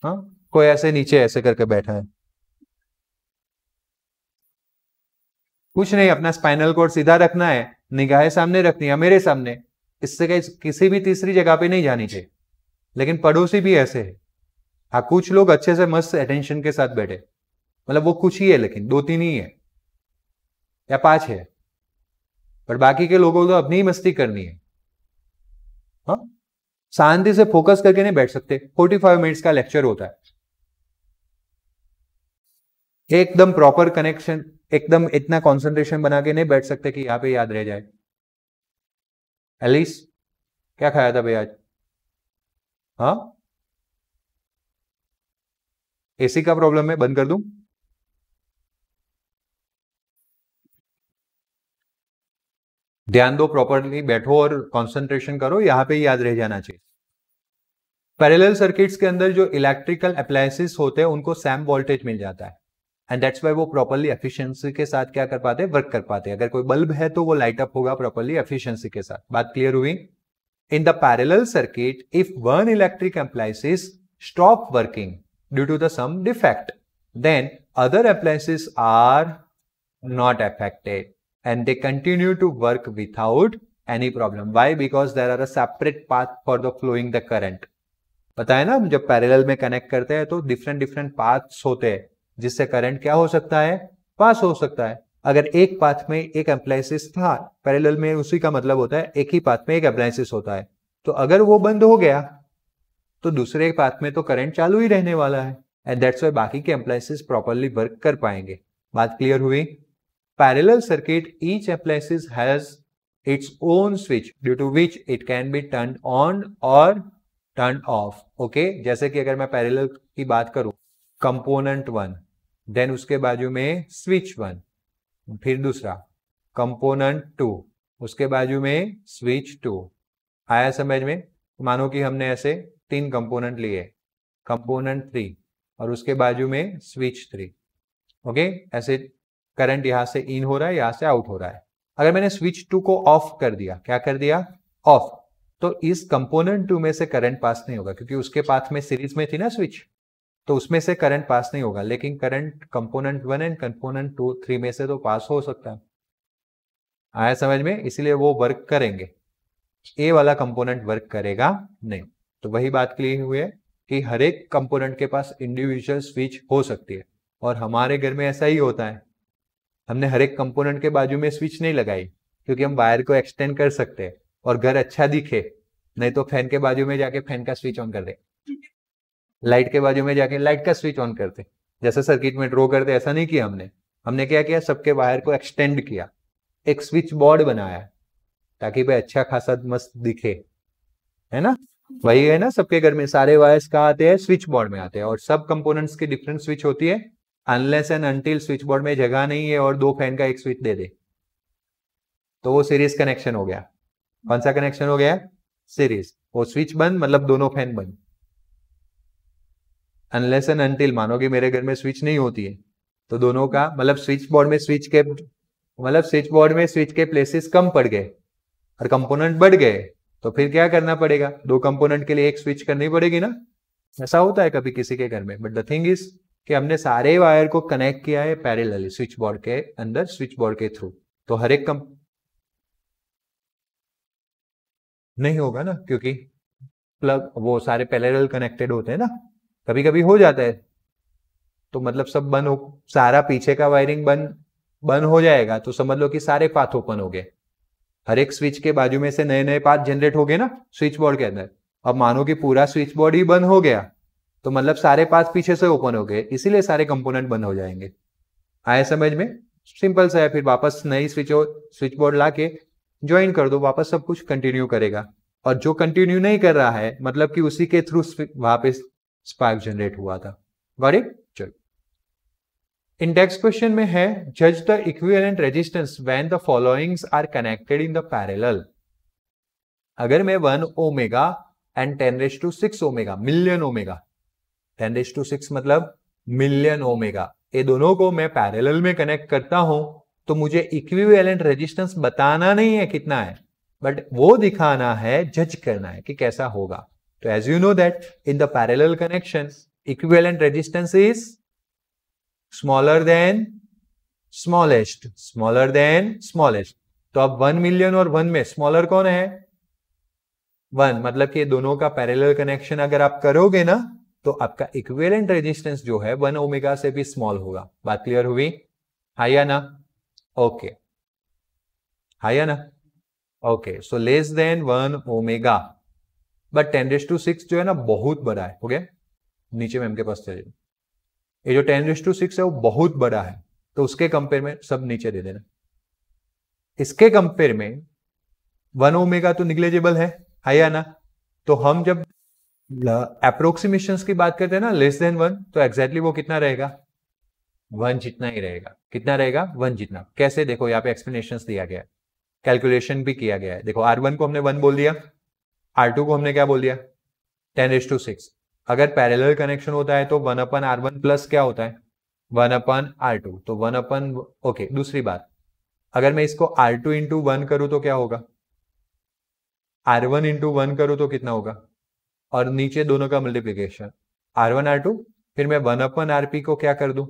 हाँ, कोई ऐसे नीचे ऐसे करके बैठा है, कुछ नहीं, अपना स्पाइनल कॉर्ड सीधा रखना है, निगाहें सामने रखनी है, मेरे सामने, इससे किसी भी तीसरी जगह पे नहीं जानी चाहिए। लेकिन पड़ोसी भी ऐसे है, हाँ, कुछ लोग अच्छे से मस्त अटेंशन के साथ बैठे, मतलब वो कुछ ही है, लेकिन 2-3 ही है या 5 है, पर बाकी के लोगों को तो अपनी ही मस्ती करनी है, हाँ, शांति से फोकस करके नहीं बैठ सकते। 45 मिनट्स का लेक्चर होता है, एकदम प्रॉपर कनेक्शन, एकदम इतना कंसंट्रेशन बना के नहीं बैठ सकते कि यहां पे याद रह जाए। एलिस, क्या खाया था भाई आज, हाँ, एसी का प्रॉब्लम है, बंद कर दूं, ध्यान दो, प्रॉपरली बैठो और कंसंट्रेशन करो, यहां पे याद रह जाना चाहिए। पैरेलल सर्किट्स के अंदर जो इलेक्ट्रिकल अप्लायंसेस होते हैं उनको सेम वोल्टेज मिल जाता है, एंड दैट्स व्हाई वो प्रॉपरली एफिशिएंसी के साथ क्या कर पाते हैं, वर्क कर पाते हैं। अगर कोई बल्ब है तो वो लाइट अप होगा प्रॉपरली एफिशिएंसी के साथ। बात क्लियर हुई। In the parallel circuit, if one electric appliances stop working due to some defect, then other appliances are not affected and they continue to work without any problem. Why? Because there are a separate path for the flowing the current. पता है ना, जब पैरेलल में कनेक्ट करते हैं तो डिफरेंट पाथ्स होते हैं जिससे करंट क्या हो सकता है, पास हो सकता है। अगर एक पाथ में एक अप्लायंसेस था पैरेलल में, उसी का मतलब होता है एक ही पाथ में एक अप्लायंसेस होता है, तो अगर वो बंद हो गया तो दूसरे पाथ में तो करंट चालू ही रहने वाला है, एंड दैट्स व्हाई बाकी के अप्लायंसेस प्रॉपरली वर्क कर पाएंगे। बात क्लियर हुई। Parallel circuit, each appliances has its own switch due to which it can be turn on और टर्न ऑफ। ओके, जैसे कि अगर मैं पैरेलल की बात करूं, कंपोनेंट 1, देन उसके बाजू में स्विच 1, फिर दूसरा कंपोनेंट 2, उसके बाजू में स्विच 2। आया समझ में? मानो कि हमने ऐसे 3 कंपोनेंट लिए, कंपोनेंट 3 और उसके बाजू में स्विच 3। ओके, ऐसे करंट यहां से इन हो रहा है, यहां से आउट हो रहा है। अगर मैंने स्विच 2 को ऑफ कर दिया, क्या कर दिया, ऑफ, तो इस कंपोनेंट 2 में से करंट पास नहीं होगा, क्योंकि उसके पाथ में सीरीज में थी ना स्विच, तो उसमें से करंट पास नहीं होगा। लेकिन करंट कंपोनेंट 1 एंड कंपोनेंट 2, 3 में से तो पास हो सकता है। आया समझ में? इसलिए वो वर्क करेंगे, ए वाला कंपोनेंट वर्क करेगा नहीं। तो वही बात क्लियर हुई है कि हर एक कंपोनेंट के पास इंडिविजुअल स्विच हो सकती है, और हमारे घर में ऐसा ही होता है। हमने हर एक कंपोनेंट के बाजू में स्विच नहीं लगाई, क्योंकि हम वायर को एक्सटेंड कर सकते हैं और घर अच्छा दिखे। नहीं तो फैन के बाजू में जाके फैन का स्विच ऑन कर दे, लाइट के बाजू में जाके लाइट का स्विच ऑन करते, जैसे सर्किट में ड्रॉ करते, ऐसा नहीं किया हमने। हमने क्या किया, सबके वायर को एक्सटेंड किया, एक स्विच बोर्ड बनाया ताकि भाई अच्छा खासा मस्त दिखे, है ना। वही है ना, सबके घर में सारे वायर्स कहाँ आते हैं, स्विच बोर्ड में आते हैं, और सब कंपोनेंट्स की डिफरेंट स्विच होती है, unless and until switch board में जगह नहीं है और 2 फैन का एक स्विच दे दे तो वो सीरीज कनेक्शन हो गया। कौन सा कनेक्शन हो गया? सीरीज। वो स्विच बंद मतलब दोनों फैन बंद। अनलेस एंड अनटिल मानो कि मेरे घर में स्विच नहीं होती है तो दोनों का मतलब स्विच बोर्ड में स्विच के प्लेसेस कम पड़ गए और कंपोनेंट बढ़ गए तो फिर क्या करना पड़ेगा? 2 कंपोनेंट के लिए एक स्विच करनी पड़ेगी ना। ऐसा होता है कभी किसी के घर में। बट द थिंग इज कि हमने सारे वायर को कनेक्ट किया है पैरेलली स्विच बोर्ड के अंदर, स्विच बोर्ड के थ्रू। तो हर एक नहीं होगा ना, क्योंकि प्लग वो सारे पैरेलल कनेक्टेड होते हैं ना। कभी कभी हो जाता है तो मतलब सब बंद हो, सारा पीछे का वायरिंग बंद हो जाएगा तो समझ लो कि सारे पाथ ओपन हो गए। हर एक स्विच के बाजू में से नए नए पाथ जनरेट हो गए ना स्विच बोर्ड के अंदर। अब मानो कि पूरा स्विच बोर्ड ही बंद हो गया तो मतलब सारे पाथ पीछे से ओपन हो गए, इसीलिए सारे कंपोनेंट बंद हो जाएंगे। आए समझ में? सिंपल सा है। फिर वापस नई स्विच बोर्ड लाके ज्वाइन कर दो, वापस सब कुछ कंटिन्यू करेगा। और जो कंटिन्यू नहीं कर रहा है मतलब कि उसी के थ्रू वहां पे स्पार्क जनरेट हुआ था। Got it? चलो इन नेक्स्ट क्वेश्चन में है जज the equivalent resistance when the followings are connected in the parallel. अगर मैं 1 omega and 10⁶ omega, million omega, 10⁶ मतलब मिलियन ओमेगा, ये दोनों को मैं पैरेलल में कनेक्ट करता हूं तो मुझे इक्विवेलेंट रेजिस्टेंस बताना नहीं है कितना है, बट वो दिखाना है, जज करना है कि कैसा होगा। तो as you know that in the parallel connection equivalent resistance is smaller than smallest, smaller than smallest. तो अब 1 मिलियन और 1 में स्मॉलर कौन है? 1। मतलब कि दोनों का पैरेलल कनेक्शन अगर आप करोगे ना तो आपका इक्विवेलेंट रेजिस्टेंस जो है 1 ओमेगा से भी स्मॉल होगा। बात क्लियर हुई? है या ना? ओके, है या ना? Okay, so less than 1 omega, but 10⁶ जो है ना बहुत बड़ा है। हो गया? नीचे में हमके पास चलिए, ये जो 10⁶ है वो बहुत बड़ा है तो उसके कंपेयर में सब नीचे दे देना। इसके कंपेयर में 1 ओमेगा तो निग्लेजेबल है या ना? तो हम जब अप्रोक्सीमेशन की बात करते हैं ना लेस देन 1, तो एग्जैक्टली वो कितना रहेगा? 1 जितना ही रहेगा। कितना रहेगा? 1 जितना। कैसे? देखो यहाँ पे एक्सप्लेनेशन दिया गया है, कैलकुलेशन भी किया गया है। देखो R1 को हमने 1 बोल दिया, R2 को हमने क्या बोल दिया? 10⁶। अगर पैरेलल कनेक्शन होता है तो 1/R1 प्लस क्या होता है? 1/R2। तो 1 ओके। दूसरी बात, अगर मैं इसको R2 इंटू 1 करूं तो क्या होगा? R1 इंटू 1 करूं तो कितना होगा? और नीचे दोनों का मल्टीप्लीकेशन R1 R2, फिर मैं 1/RP को क्या कर दूं?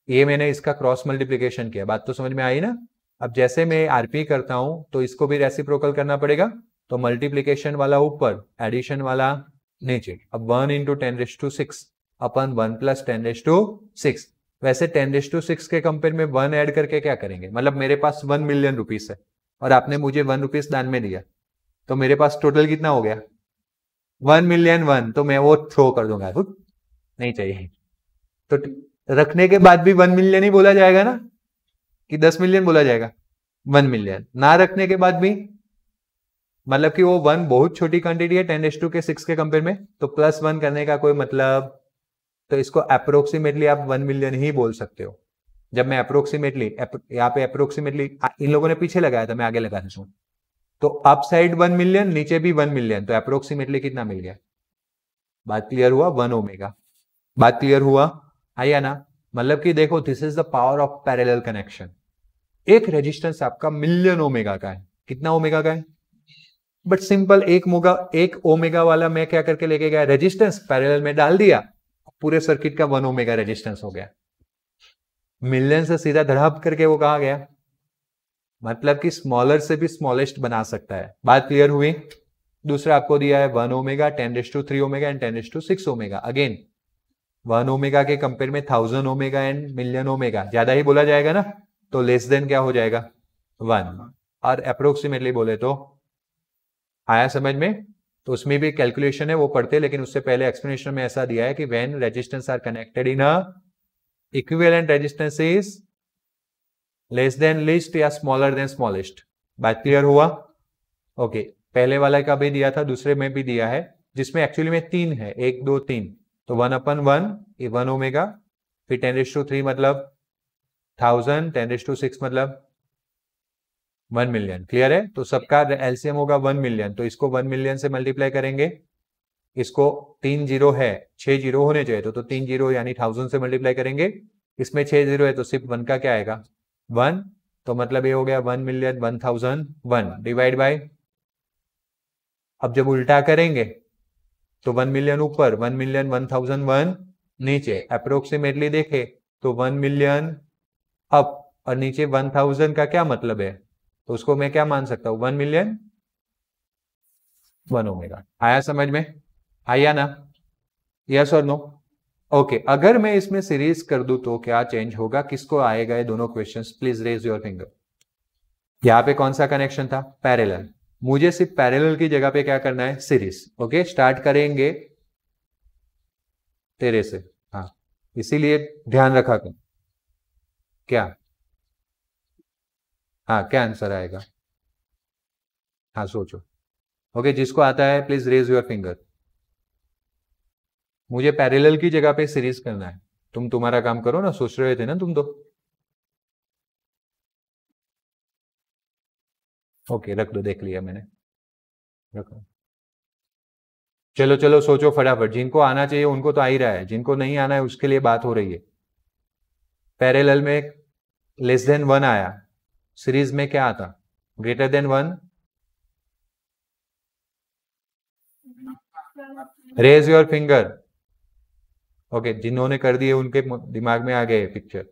ये मैंने इसका क्रॉस मल्टीप्लीकेशन किया। बात तो समझ में आई ना? अब जैसे मैं RP करता हूं तो इसको भी रेसिप्रोकल करना पड़ेगा, तो मल्टीप्लीकेशन वाला ऊपर, एडिशन वाला नीचे। अब 1 इंटू 10⁶ अपन 1 प्लस 10⁶। वैसे 10⁶ के कंपेयर में 1 ऐड करके क्या करेंगे? मतलब मेरे पास 1 मिलियन रुपीस है और आपने मुझे 1 रुपीस दान में दिया, तो मेरे पास टोटल कितना हो गया? 1 मिलियन 1। तो मैं वो थ्रो कर दूंगा, नहीं चाहिए। तो रखने के बाद भी 1 मिलियन ही बोला जाएगा ना, कि 10 मिलियन बोला जाएगा? 1 मिलियन। ना रखने के बाद भी मतलब कि वो 1 बहुत छोटी क्वांटिटी है 10⁶ के कंपेयर में, तो +1 करने का कोई मतलब, तो इसको अप्रोक्सीमेटली आप 1 मिलियन ही बोल सकते हो। जब मैं अप्रोक्सीमेटली, यहाँ पे अप्रोक्सीमेटली इन लोगों ने पीछे लगाया था, मैं आगे लगा दूं, तो अप साइड 1 मिलियन, नीचे भी 1 मिलियन, तो अप्रोक्सीमेटली कितना मिल गया? बात क्लियर हुआ? 1 ओमेगा। बात क्लियर हुआ है या ना? मतलब कि देखो, this is the power of parallel connection. एक रेजिस्टेंस आपका मिलियन ओमेगा का है। कितना ओमेगा का है? बट सिंपल एक ओमेगा वाला मैं क्या करके लेके गया? रेजिस्टेंस पैरेलल में डाल दिया, पूरे सर्किट का 1 ओमेगा रेजिस्टेंस हो गया। मिलियन से सीधा धड़ाप करके वो कहा गया, मतलब कि स्मॉलर से भी स्मॉलेस्ट बना सकता है। बात क्लियर हुई? दूसरा आपको दिया है 1 omega, 10⁻³ omega and 10⁻6 omega. Again 1 omega के कंपेयर में 1000 ओमेगा एंड मिलियन ओमेगा, ज्यादा ही बोला जाएगा ना, तो लेस देन क्या हो जाएगा? 1। और अप्रोक्सीमेटली बोले तो, आया समझ में? तो उसमें भी कैलकुलेशन है, वो पढ़ते, लेकिन उससे पहले एक्सप्लेनेशन में ऐसा दिया है कि when resistance R connected in a equivalent resistance is less than least या स्मॉलर देन स्मॉलेस्ट। बात क्लियर हुआ? ओके। पहले वाला का भी दिया था, दूसरे में भी दिया है, जिसमें एक्चुअली में 3 है, 1 2 3। तो 1/1 ये 1 ओमेगा, फिर 10⁻³ मतलब 1000, 10⁻⁶ मतलब 1 मिलियन। क्लियर है? तो सबका एलसीएम होगा 1 मिलियन, तो इसको 1 मिलियन से मल्टीप्लाई करेंगे, इसको 3 जीरो है, 6 जीरो होने चाहिए तो 3 जीरो यानी 1000 से मल्टीप्लाई करेंगे, इसमें 6 जीरो है तो सिर्फ 1 का क्या आएगा 1, तो मतलब ये हो गया 1 मिलियन 1001 डिवाइड बाय, अब जब उल्टा करेंगे तो 1 मिलियन ऊपर 1 मिलियन 1001 नीचे, अप्रोक्सीमेटली देखे तो 1 मिलियन अप और नीचे 1000 का क्या मतलब है, तो उसको मैं क्या मान सकता हूं 1 मिलियन 1 ओमेगा। आया समझ में? आया ना? यस और नो? ओके, अगर मैं इसमें सीरीज कर दूं तो क्या चेंज होगा, किसको आएगा ये दोनों questions? Please raise your finger. यहां पे कौन सा कनेक्शन था? पैरेलल। मुझे सिर्फ पैरेलल की जगह पे क्या करना है? सीरीज। ओके, स्टार्ट करेंगे तेरे से, हाँ, इसीलिए ध्यान रखा कर। क्या? हाँ, क्या आंसर आएगा? हाँ सोचो। ओके, जिसको आता है प्लीज रेज योर फिंगर। मुझे पैरेलल की जगह पे सीरीज करना है, तुम तुम्हारा काम करो ना, सोच रहे थे ना तुम तो। ओके, रख दो, देख लिया मैंने, रखो। चलो चलो सोचो फटाफट, जिनको आना चाहिए उनको तो आ ही रहा है, जिनको नहीं आना है उसके लिए बात हो रही है। पैरेलल में लेस देन 1 आया, सीरीज में क्या आता? Greater than 1। Raise your finger. Okay, जिन्होंने कर दिए उनके दिमाग में आ गए पिक्चर,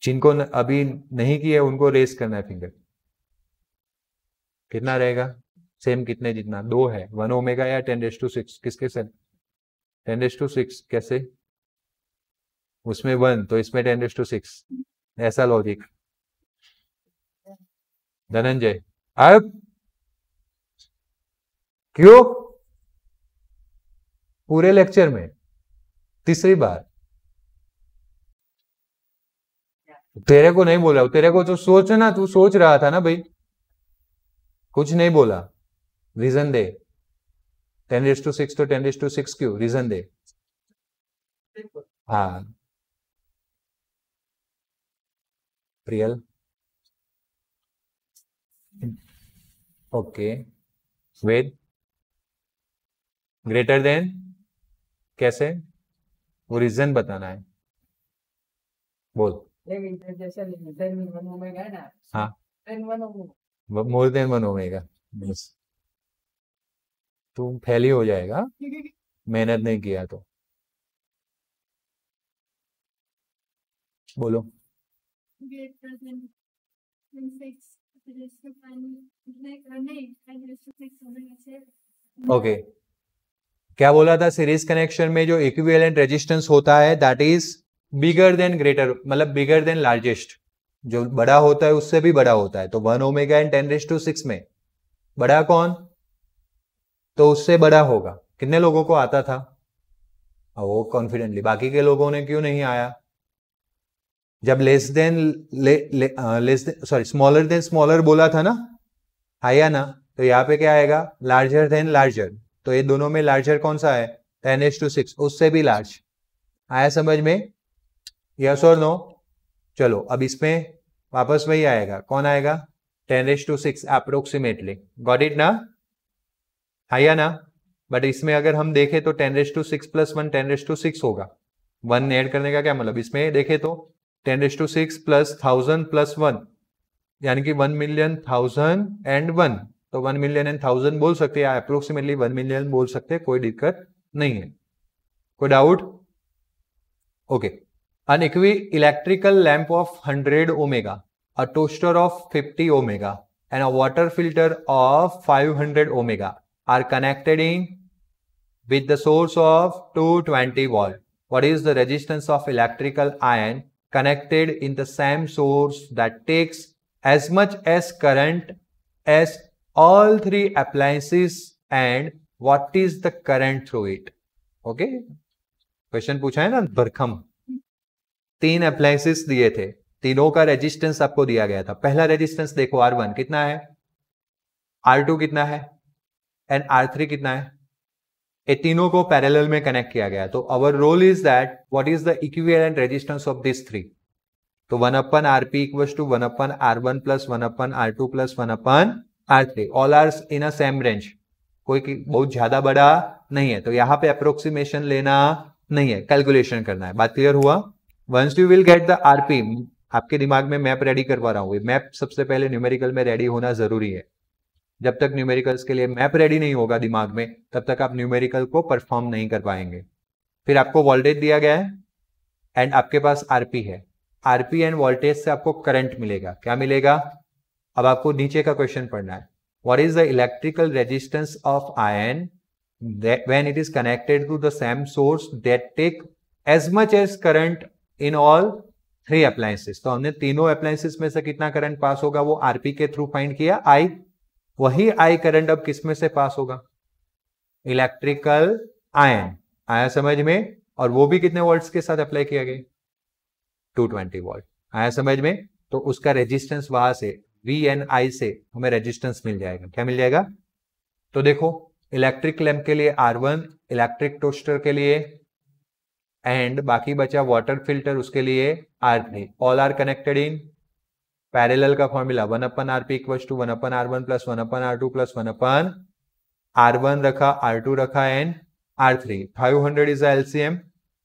जिनको अभी नहीं किया उनको रेस करना है फिंगर। कितना रहेगा? सेम कितने जितना? 2 है, 1 ओमेगा या 10⁻⁶? किसके साथ? 10⁻⁶। कैसे? उसमें 1 तो इसमें 10⁻⁶, ऐसा लॉजिक। धनंजय, अब क्यों पूरे लेक्चर में तीसरी बार? तेरे को नहीं बोला, तेरे को तो सोचना, तू सोच रहा था ना भाई, कुछ नहीं बोला, रीजन दे। 10⁻⁶ तो 10⁻⁶ क्यों? रीजन दे। हाँ प्रियल, ओके, वेद, ग्रेटर देन कैसे? वो रीजन बताना है, बोल। हाँ, मोर देन 1 ओमेगा, तू फेल ही हो जाएगा मेहनत नहीं किया तो। बोलो। ओके, क्या बोला था? सीरीज कनेक्शन में जो इक्विवेलेंट रेजिस्टेंस होता है that is bigger than greater, मतलब बिगर देन लार्जेस्ट, जो बड़ा होता है उससे भी बड़ा होता है। तो 1 ओमेगा एंड 10⁻⁶ में बड़ा कौन? तो उससे बड़ा होगा। कितने लोगों को आता था? वो कॉन्फिडेंटली, बाकी के लोगों ने क्यों नहीं आया? जब less than sorry smaller than smaller बोला था ना, आया ना? तो यहाँ पे क्या आएगा? लार्जर देन लार्जर, तो ये दोनों में लार्जर कौन सा है? 10⁻⁶, उससे भी लार्ज। आया समझ में? यस और नो? चलो अब इसमें वापस वही आएगा, कौन आएगा? 10⁻⁶ अप्रोक्सीमेटली, गॉट इट ना? आया ना? बट इसमें अगर हम देखें तो 10⁻⁶ प्लस 1 10⁻⁶ होगा। 1 ऐड करने का क्या मतलब? इसमें देखे तो 10⁻⁶ प्लस 1000 प्लस 1 यानी कि 1 मिलियन 1001, तो 1 मिलियन एंड 1000 बोल सकते हैं, अप्रोक्सीमेटली 1 मिलियन बोल सकते हैं, कोई दिक्कत नहीं है। कोई doubt? Okay, an electrical lamp of 100 omega, a toaster of 50 omega and a water filter of 500 omega are connected in with the source of 220 volt. What is the resistance of electrical iron connected in the same source that takes as much as current as all three appliances, and what is the current through it? Okay, question पूछा है ना भरखम। 3 अप्लायंसेस दिए थे, तीनों का रेजिस्टेंस आपको दिया गया था। पहला रेजिस्टेंस देखो R1 कितना है, R2 कितना है एंड R3 कितना है? ये तीनों को पैरेलल में कनेक्ट किया गया। तो our role is that what is the equivalent resistance of this three. तो 1/Rp equals to 1/R1 plus 1/R2 plus 1/R3 all are in a same range, कोई बहुत ज्यादा बड़ा नहीं है। तो यहाँ पे अप्रोक्सीमेशन लेना नहीं है, कैलकुलेशन करना है। बात क्लियर हुआ? Once you will get the RP, आपके दिमाग में मैप रेडी करवा रहा हूँ, मैप सबसे पहले न्यूमेरिकल में रेडी होना जरूरी है। जब तक न्यूमेरिकल्स के लिए मैप रेडी नहीं होगा दिमाग में, तब तक आप न्यूमेरिकल को परफॉर्म नहीं कर पाएंगे। फिर आपको वोल्टेज दिया गया है एंड आपके पास आरपी है, आरपी एंड वोल्टेज से आपको करंट मिलेगा। क्या मिलेगा? अब आपको नीचे का क्वेश्चन पढ़ना है। What is the electrical resistance of iron when it is connected to the same source that take as much as current in all three appliances. तो हमने तीनों अप्लायंसेस में से कितना करंट पास होगा वो आरपी के थ्रू फाइंड किया, आई। वही आई करंट अब किस में से पास होगा? Electrical ion. आया समझ में? और वो भी कितने वोल्ट्स के साथ अप्लाई किया गया? 220 वोल्ट। आया समझ में? तो उसका रेजिस्टेंस वहां से वी एन आई से हमें रेजिस्टेंस मिल जाएगा। क्या मिल जाएगा? तो देखो, इलेक्ट्रिक लैंप के लिए R1, इलेक्ट्रिक टोस्टर के लिए एंड बाकी बचा वाटर फिल्टर उसके लिए R3, all are connected in parallel का formula 1/Rp equals to 1/R1 plus 1/R2 plus 1/R1 रखा, R2 रखा एंड R3। 500 इज एलसीएम,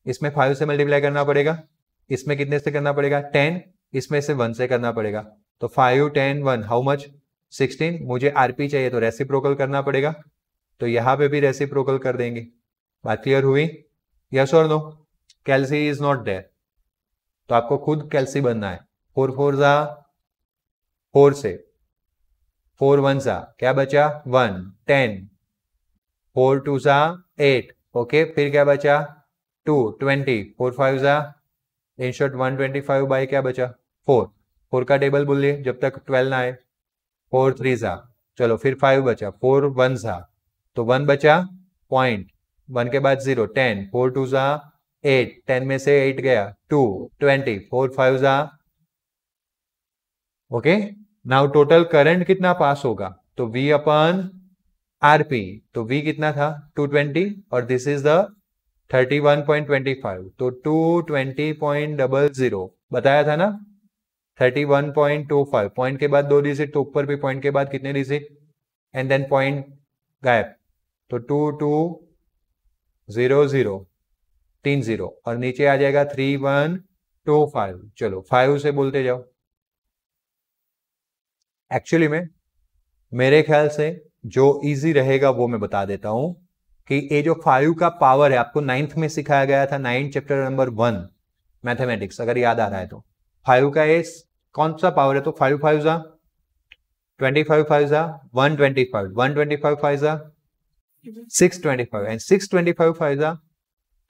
इसमें 5 से मल्टीप्लाई करना पड़ेगा, इसमें कितने से करना पड़ेगा? 10, इसमें से 1 से करना पड़ेगा। तो 5 10 1 हाउ मच? 16। मुझे आरपी चाहिए तो रेसिप्रोकल करना पड़ेगा, तो यहां पे भी रेसिप्रोकल कर देंगे। बात क्लियर हुई? यस और नो? कैल्सी इज नॉट देयर, तो आपको खुद कैल्सी बनना है। 4 4 जा 4 से, 4 1 जा क्या बचा? 1 10, 4 2 जा 8, ओके। फिर क्या बचा? 2 20, 4 5 जा इन शॉर्ट 125 बाई क्या बचा? 4। 4 का टेबल बोल लिए जब तक 12 ना आए। 4 3 जा, चलो फिर 5 बचा, 4 1 जा तो 1 बचा, पॉइंट 1 के बाद 0, 10, 4 2 जा 8, 10 में से 8 गया, 2 20, 4 5 जा, ओके। नाउ टोटल करंट कितना पास होगा? तो V अपन आरपी, तो V कितना था? 220 और दिस इज द 31.25, तो 220.00 बताया था ना। 31.25, पॉइंट के बाद 2 डिजिट, तो ऊपर भी पॉइंट के बाद कितने डिजिट एंड देन पॉइंट गायब, तो 2200 3 0 और नीचे आ जाएगा 3125। चलो 5 से बोलते जाओ। एक्चुअली में मेरे ख्याल से जो इजी रहेगा वो मैं बता देता हूं कि ये जो 5 का पावर है आपको 9th में सिखाया गया था, 9 चैप्टर नंबर 1 मैथमेटिक्स, अगर याद आ रहा है तो 5 का ये कौन सा पावर है? तो 5 5 जा 25 5 जा 125, 125 5 जा 625 एंड 625 5 जा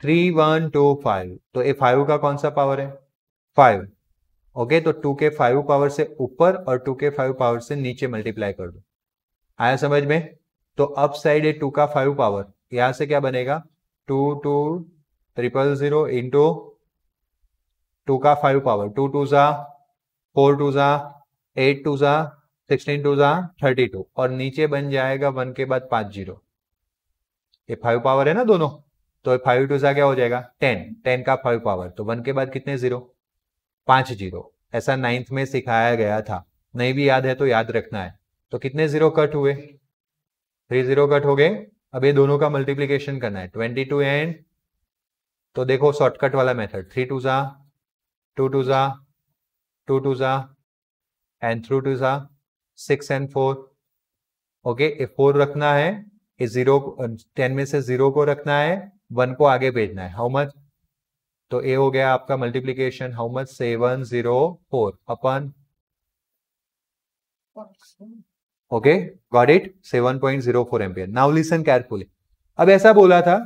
3125। तो ये 5 का कौन सा पावर है? 5, ओके। तो 2 के 5 पावर से ऊपर और 2 के 5 पावर से नीचे मल्टीप्लाई कर दो। आया समझ में? तो अप साइड है 2 का 5 पावर, यहां से क्या बनेगा? 2 2 000 इंटू 2 का 5 पावर, 2 2 जा 4 2 जा 8 2 जा 16 2 जा 32 और नीचे बन जाएगा 1 के बाद 5 0। ये 5 पावर है ना दोनों, तो 5 2 जा क्या हो जाएगा? 10, 10 का 5 पावर, तो 1 के बाद कितने 0? 5 0। ऐसा 9th में सिखाया गया था, नहीं भी याद है तो याद रखना है। तो कितने 0 कट हुए? 3 0 कट हो गए। अब ये दोनों का मल्टीप्लीकेशन करना है, 22 एंड, तो देखो शॉर्टकट वाला मेथड, 3 2 जा 2 2 जा 2 2 जा एंड 3 2 जा 6 एंड 4, ओके। 4 रखना है, ये 0 10 में से 0 को रखना है, 1 को आगे भेजना है। How much? तो ये हो गया आपका multiplication, how much? 704 upon, okay, got it, 7.04 ampere. Now listen carefully. अब ऐसा बोला था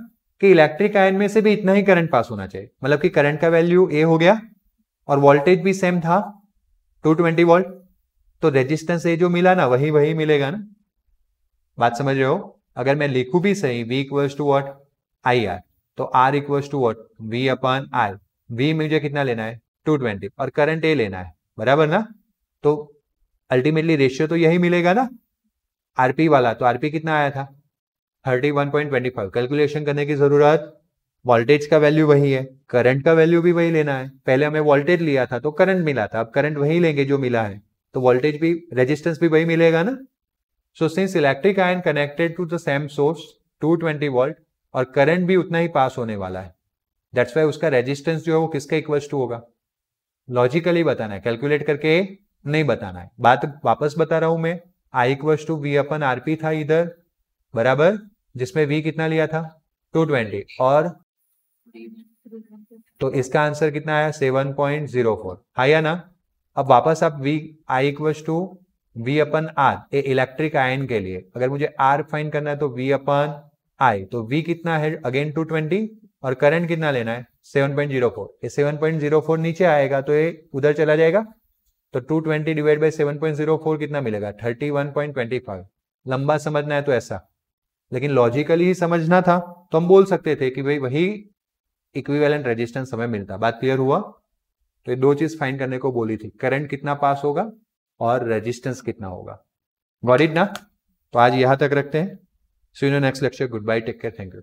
कि इलेक्ट्रिक आयन में से भी इतना ही करंट पास होना चाहिए, मतलब कि करंट का वैल्यू ए हो गया और वोल्टेज भी सेम था 220 वोल्ट, तो रेजिस्टेंस ए जो मिला ना वही वही मिलेगा ना। बात समझ रहे हो? अगर मैं लिखूं भी सही V equals to what? I R, तो R equals to what? V upon R. V मुझे कितना लेना है? 220 और करंट ए लेना है, बराबर ना। तो अल्टीमेटली रेशियो तो यही मिलेगा ना आरपी वाला। तो आरपी कितना आया था? 31.25। कैलकुलेशन करने की जरूरत, वोल्टेज का वैल्यू वही है, करंट का वैल्यू भी वही लेना है। पहले हमें वोल्टेज लिया था तो करंट मिला था, अब करंट वही लेंगे जो मिला है, तो वोल्टेज भी, रेजिस्टेंस भी वही मिलेगा ना। So since electric iron connected to the same source 220 volt और करंट भी उतना ही पास होने वाला है, दैट्स वाई उसका रेजिस्टेंस जो है वो किसका इक्वल्स टू होगा। लॉजिकली बताना है, कैलकुलेट करके नहीं बताना है। बात वापस बता रहा हूं मैं, I equals to V upon RP था इधर, बराबर, जिसमें वी कितना लिया था 220, और तो इसका आंसर कितना आया 7.04, आया ना। अब वापस आप V I equals to V upon R, a electric iron के लिए अगर मुझे आर फाइंड करना है तो वी अपन आई, तो वी कितना है अगेन 220 और करंट कितना लेना है 7.04। ये 7.04 नीचे आएगा तो ये उधर चला जाएगा, तो 220 डिवाइड बाई 7.04 कितना मिलेगा 31.25। लंबा समझना है तो ऐसा, लेकिन लॉजिकली ही समझना था तो हम बोल सकते थे कि भाई वही इक्विवेलेंट रेजिस्टेंस हमें मिलता। बात क्लियर हुआ। तो ये दो चीज फाइंड करने को बोली थी, करंट कितना पास होगा और रेजिस्टेंस कितना होगा। गॉट इट ना। तो आज यहां तक रखते हैं। See you in next lecture. Goodbye, take care, thank you.